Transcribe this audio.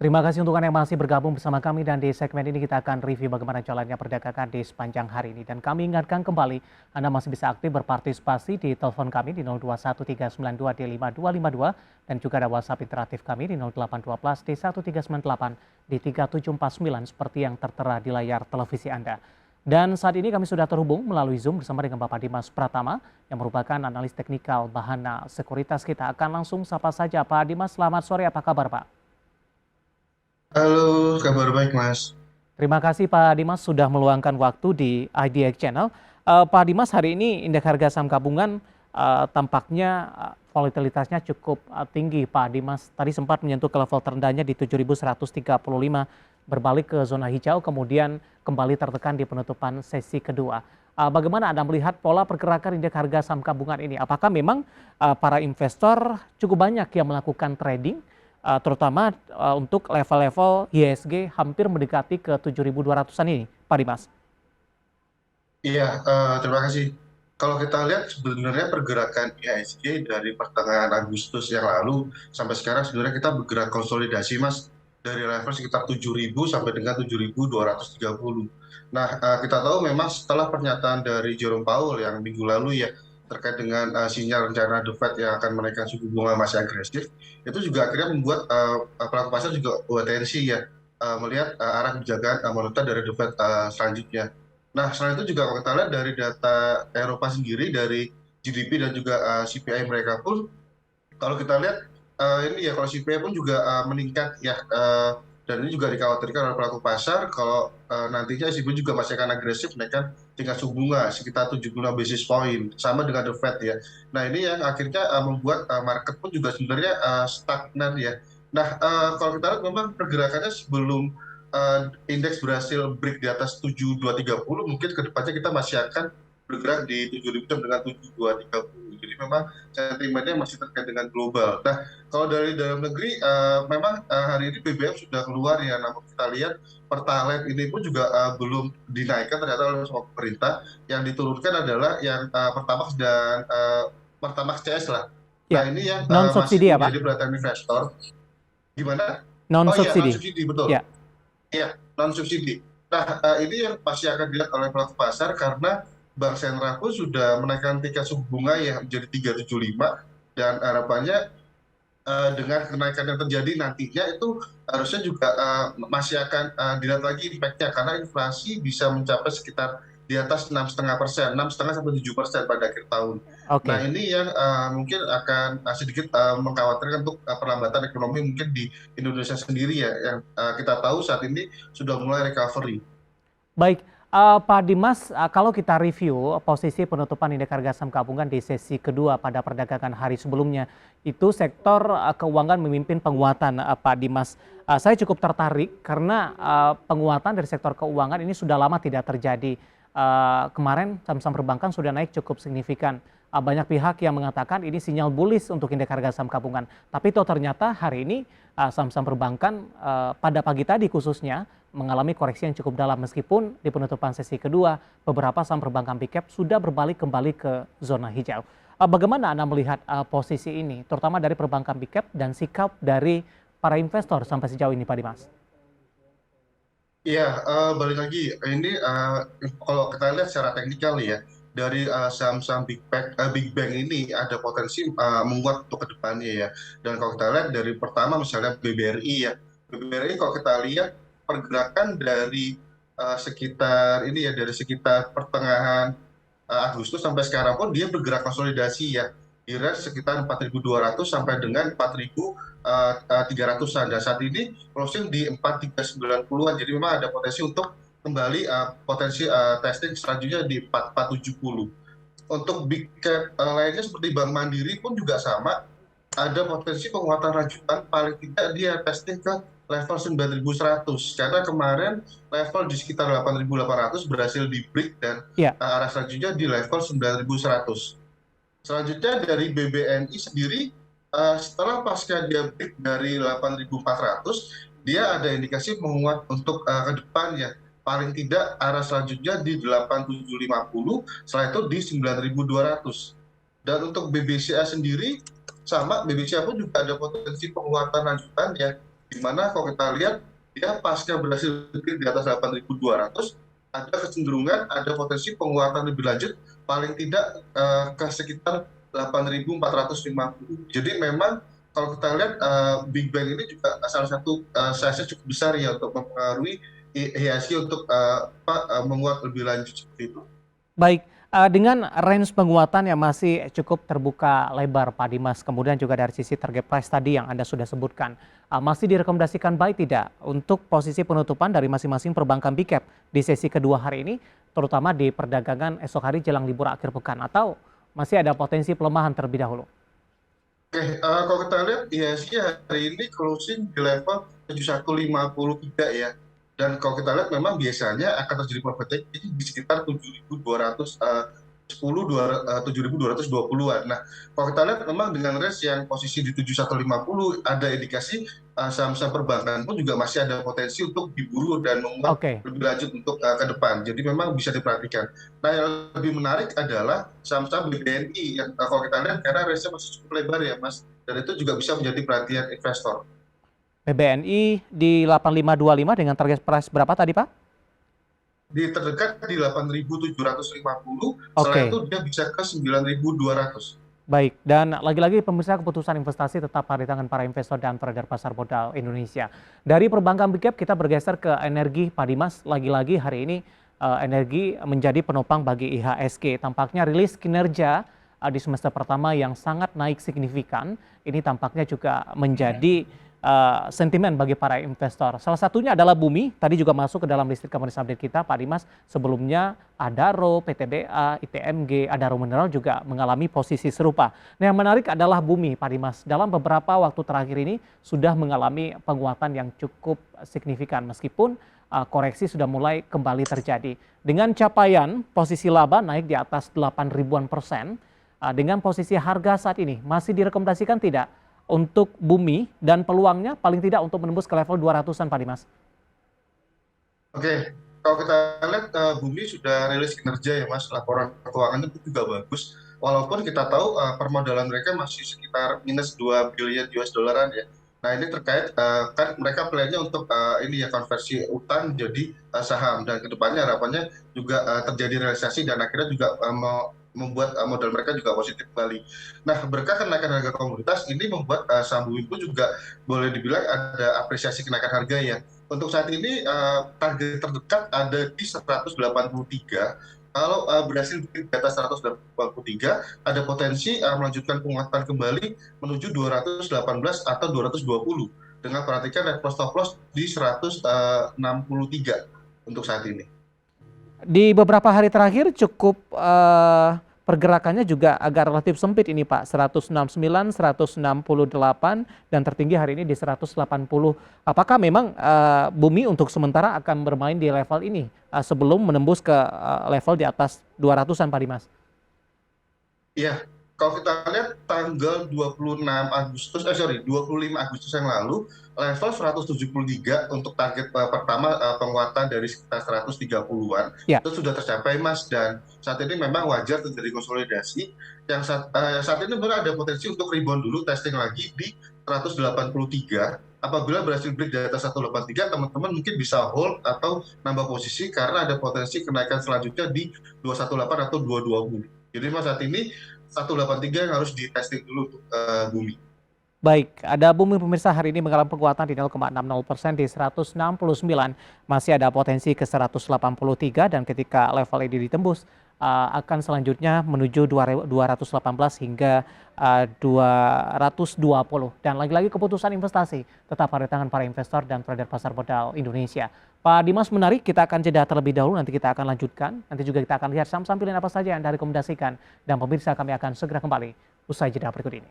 Terima kasih untuk Anda yang masih bergabung bersama kami dan di segmen ini kita akan review bagaimana jalannya perdagangan di sepanjang hari ini. Dan kami ingatkan kembali, Anda masih bisa aktif berpartisipasi di telepon kami di 021392 di 5252 dan juga ada WhatsApp interaktif kami di 0812 di 1398 di 3749 seperti yang tertera di layar televisi Anda. Dan saat ini kami sudah terhubung melalui Zoom bersama dengan Bapak Dimas Pratama yang merupakan analis teknikal Bahana Sekuritas. Kita akan langsung sapa saja Pak Dimas, selamat sore, apa kabar Pak? Halo, kabar baik Mas. Terima kasih Pak Dimas sudah meluangkan waktu di IDX Channel. Pak Dimas, hari ini indeks harga saham gabungan tampaknya volatilitasnya cukup tinggi Pak Dimas. Tadi sempat menyentuh ke level terendahnya di 7.135, berbalik ke zona hijau kemudian kembali tertekan di penutupan sesi kedua. Bagaimana Anda melihat pola pergerakan indeks harga saham gabungan ini? Apakah memang para investor cukup banyak yang melakukan trading? Terutama untuk level-level IHSG hampir mendekati ke 7.200-an ini, Pak Dimas. Iya, terima kasih. Kalau kita lihat sebenarnya pergerakan IHSG dari pertengahan Agustus yang lalu sampai sekarang sebenarnya kita bergerak konsolidasi Mas dari level sekitar 7.000 sampai dengan 7.230. Nah, kita tahu memang setelah pernyataan dari Jerome Powell yang minggu lalu ya terkait dengan sinyal rencana The Fed yang akan menaikkan suku bunga masih agresif, itu juga akhirnya membuat pelaku pasar juga wait and see ya melihat arah kebijakan moneter dari The Fed selanjutnya. Nah, selain itu juga kalau kita lihat dari data Eropa sendiri, dari GDP dan juga CPI mereka pun, kalau kita lihat ini ya, kalau CPI pun juga meningkat ya, dan ini juga dikhawatirkan oleh pelaku pasar kalau nantinya ECB juga masih akan agresif menaikkan tingkat suku bunga sekitar 75 basis point, sama dengan The Fed ya. Nah, ini yang akhirnya membuat market pun juga sebenarnya stagnan ya. Nah, kalau kita lihat memang pergerakannya sebelum indeks berhasil break di atas 7230, mungkin kedepannya kita masih akan bergerak di 7.000 dengan 7230. Jadi memang sentimennya masih terkait dengan global. Nah, kalau dari dalam negeri memang hari ini BBM sudah keluar ya, namun kita lihat Pertalite ini pun juga belum dinaikkan ternyata oleh sama pemerintah. Yang diturunkan adalah yang Pertamax dan Pertamax CS lah. Nah, Ya, ini yang non masih subsidi ya Pak? menjadi perhatian investor. Gimana? Non Oh iya, non subsidi. subsidi betul. Ya, Iya, non subsidi. Nah, ini yang pasti akan dilihat oleh pelaku pasar karena Bank Sentral pun sudah menaikkan tingkat suku bunga ya menjadi 375, dan harapannya dengan kenaikan yang terjadi nantinya itu harusnya juga masih akan dilihat lagi impact-nya karena inflasi bisa mencapai sekitar di atas 6,5%, 6,5 sampai 7% pada akhir tahun. Nah, oke. ini yang mungkin akan sedikit mengkhawatirkan untuk perlambatan ekonomi mungkin di Indonesia sendiri ya, yang kita tahu saat ini sudah mulai recovery. Baik, Pak Dimas, kalau kita review posisi penutupan indeks harga saham gabungan di sesi kedua pada perdagangan hari sebelumnya, itu sektor keuangan memimpin penguatan, Pak Dimas. Saya cukup tertarik karena penguatan dari sektor keuangan ini sudah lama tidak terjadi. Kemarin saham-saham perbankan sudah naik cukup signifikan. Banyak pihak yang mengatakan ini sinyal bullish untuk indeks harga saham gabungan. Tapi itu ternyata hari ini saham-saham perbankan pada pagi tadi khususnya mengalami koreksi yang cukup dalam meskipun di penutupan sesi kedua beberapa saham perbankan big cap sudah berbalik kembali ke zona hijau. Bagaimana Anda melihat posisi ini terutama dari perbankan big cap dan sikap dari para investor sampai sejauh ini Pak Dimas? Iya, balik lagi. Ini kalau kita lihat secara teknikal ya, dari saham-saham Big Bang ini ada potensi menguat untuk kedepannya ya. Dan kalau kita lihat dari pertama misalnya BBRI ya, BBRI kalau kita lihat pergerakan dari sekitar ini ya, dari sekitar pertengahan Agustus sampai sekarang pun dia bergerak konsolidasi ya, di range sekitar 4.200 sampai dengan 4.300-an, dan saat ini closing di 4.390-an, jadi memang ada potensi untuk kembali potensi testing selanjutnya di 4.470. Untuk big cap lainnya seperti Bank Mandiri pun juga sama, ada potensi penguatan lanjutan, paling tidak dia testing ke level 9.100 karena kemarin level di sekitar 8.800 berhasil di break, dan Ya, arah selanjutnya di level 9.100. Selanjutnya dari BBNI sendiri, setelah pasca dia break dari 8.400, dia ada indikasi menguat untuk ke depan ya. Paling tidak arah selanjutnya di 8.750, setelah itu di 9.200. Dan untuk BBCA sendiri sama, BBCA pun juga ada potensi penguatan lanjutan ya Di mana kalau kita lihat ya pasca berhasil di atas 8.200, ada kecenderungan ada potensi penguatan lebih lanjut paling tidak ke sekitar 8.450. Jadi memang kalau kita lihat Big Bang ini juga salah satu size-nya cukup besar ya untuk mempengaruhi IHSG untuk menguat lebih lanjut seperti itu. Baik, dengan range penguatan yang masih cukup terbuka lebar Pak Dimas, kemudian juga dari sisi target price tadi yang Anda sudah sebutkan, masih direkomendasikan buy tidak untuk posisi penutupan dari masing-masing perbankan big cap di sesi kedua hari ini, terutama di perdagangan esok hari jelang libur akhir pekan, atau masih ada potensi pelemahan terlebih dahulu? Oke, kalau kita lihat IHSG hari ini closing di level 7153 ya. Dan kalau kita lihat memang biasanya akan terjadi profit taking di sekitar 7.220-an. Nah, kalau kita lihat memang dengan range yang posisi di 7150 ada indikasi saham-saham perbankan pun juga masih ada potensi untuk diburu dan menguat Oke. lebih lanjut untuk ke depan. Jadi memang bisa diperhatikan. Nah, yang lebih menarik adalah saham-saham BBNI yang kalau kita lihat karena range-nya masih cukup lebar ya, Mas. Dan itu juga bisa menjadi perhatian investor. PBNI di 8525 dengan target price berapa tadi Pak? Di terdekat di 8.750, setelah itu Oke. dia bisa ke 9.200. Baik, dan lagi-lagi pemirsa keputusan investasi tetap ada di tangan para investor dan trader pasar modal Indonesia. Dari perbankan big cap kita bergeser ke energi Pak Dimas, lagi-lagi hari ini energi menjadi penopang bagi IHSG. Tampaknya rilis kinerja di semester pertama yang sangat naik signifikan, ini tampaknya juga menjadi sentimen bagi para investor. Salah satunya adalah Bumi, tadi juga masuk ke dalam listrik company update kita Pak Dimas. Sebelumnya Adaro, PTBA, ITMG, Adaro Mineral juga mengalami posisi serupa. Nah yang menarik adalah Bumi Pak Dimas. Dalam beberapa waktu terakhir ini sudah mengalami penguatan yang cukup signifikan meskipun koreksi sudah mulai kembali terjadi. Dengan capaian posisi laba naik di atas 8 ribuan persen, dengan posisi harga saat ini masih direkomendasikan tidak untuk Bumi dan peluangnya paling tidak untuk menembus ke level 200-an Pak Dimas? Oke, kalau kita lihat Bumi sudah rilis kinerja ya Mas, laporan keuangannya itu juga bagus. Walaupun kita tahu permodalan mereka masih sekitar minus 2 bilion US dollaran ya. Nah ini terkait kan mereka plannya untuk ini ya konversi utang jadi saham dan kedepannya harapannya juga terjadi realisasi dan akhirnya juga membuat modal mereka juga positif kembali. Nah berkah kenaikan harga komoditas ini membuat saham Bumi pun juga boleh dibilang ada apresiasi kenaikan harga ya. Untuk saat ini target terdekat ada di 183. Kalau berhasil di atas 183, ada potensi melanjutkan penguatan kembali menuju 218 atau 220. Dengan perhatikan level stop loss di 163 untuk saat ini. Di beberapa hari terakhir cukup pergerakannya juga agak relatif sempit ini Pak, 169, 168 dan tertinggi hari ini di 180. Apakah memang Bumi untuk sementara akan bermain di level ini sebelum menembus ke level di atas 200-an Pak Dimas? Iya, kalau kita lihat tanggal 25 Agustus yang lalu, level 173 untuk target pertama penguatan dari sekitar 130-an, Ya. itu sudah tercapai Mas, dan saat ini memang wajar terjadi konsolidasi, yang saat ini benar ada potensi untuk rebound dulu, testing lagi di 183, apabila berhasil break di atas 183, teman-teman mungkin bisa hold atau nambah posisi karena ada potensi kenaikan selanjutnya di 218 atau 220. Jadi Mas saat ini 183 yang harus di-testing dulu untuk Bumi. Baik, ada Bumi pemirsa hari ini mengalami penguatan di 0,60% di 169. Masih ada potensi ke 183 dan ketika level ini ditembus akan selanjutnya menuju 218 hingga 220. Dan lagi-lagi keputusan investasi tetap ada di tangan para investor dan trader pasar modal Indonesia. Pak Dimas menarik, kita akan jeda terlebih dahulu, nanti kita akan lanjutkan. Nanti juga kita akan lihat saham-saham pilihan apa saja yang Anda rekomendasikan. Dan pemirsa kami akan segera kembali usai jeda berikut ini.